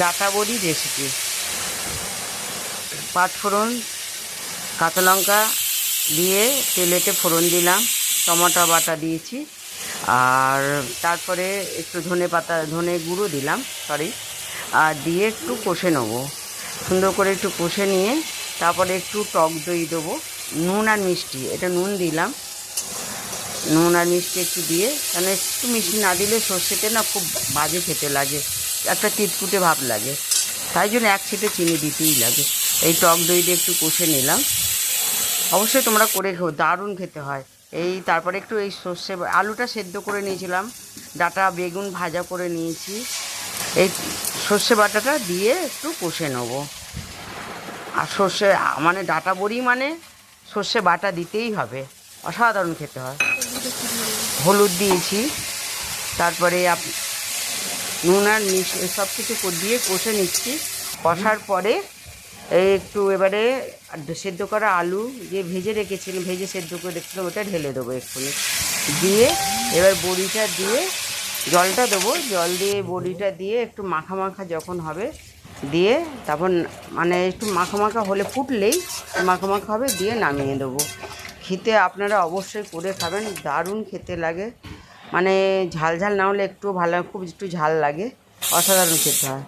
ডাঁটা বড়ি রেসিপি। পাঁচফোড়ন, কাঁচা লঙ্কা দিয়ে তেলেতে ফোড়ন দিলাম, টমেটো বাটা দিয়েছি, আর তারপরে একটু ধনে গুঁড়ো দিলাম, আর দিয়ে একটু কষে নেবো। সুন্দর করে একটু কষে নিয়ে তারপরে একটু টক দই দেবো, নুন আর মিষ্টি, এটা নুন দিলাম, নুন আর মিষ্টি একটু দিয়ে, কারণ একটু মিষ্টি না দিলে সর্ষেতে না খুব বাজে খেতে লাগে, একটা তিতকুটে ভাব লাগে, তাই জন্য এক ছিটে চিনি দিতেই লাগে। এই টক দই দিয়ে একটু কষে নিলাম। অবশ্যই তোমরা করে খেও, দারুণ খেতে হয়। তারপরে একটু আলুটা সেদ্ধ করে নিয়েছিলাম, ডাঁটা বেগুন ভাজা করে নিয়েছি, এই সর্ষে বাটাটা দিয়ে একটু কষে নেবো। আর মানে ডাঁটা বড়ি মানে সর্ষে বাটা দিতেই হবে, অসাধারণ খেতে হয়। হলুদ দিয়েছি, তারপরে নুন আর মিষ্টি সব কিছু দিয়ে কষে নিচ্ছি। কষার পরে একটু এবারে সেদ্ধ করা আলু যে ভেজে সেদ্ধ করে রেখেছিলাম ওটা ঢেলে দেবো এক্ষুনি, দিয়ে এবার বড়িটা দিয়ে জলটা দেবো, জল দিয়ে বড়িটা দিয়ে একটু মাখা মাখা যখন হবে দিয়ে তারপর মানে একটু মাখা মাখা হলে ফুটলেই মাখা মাখা হবে, দিয়ে নামিয়ে দেবো। খেতে আপনারা অবশ্যই করে খাবেন, দারুণ খেতে লাগে, মানে ঝাল ঝাল না হলে একটু ভালো, খুব একটু ঝাল লাগে, অসাধারণ খেতে হয়।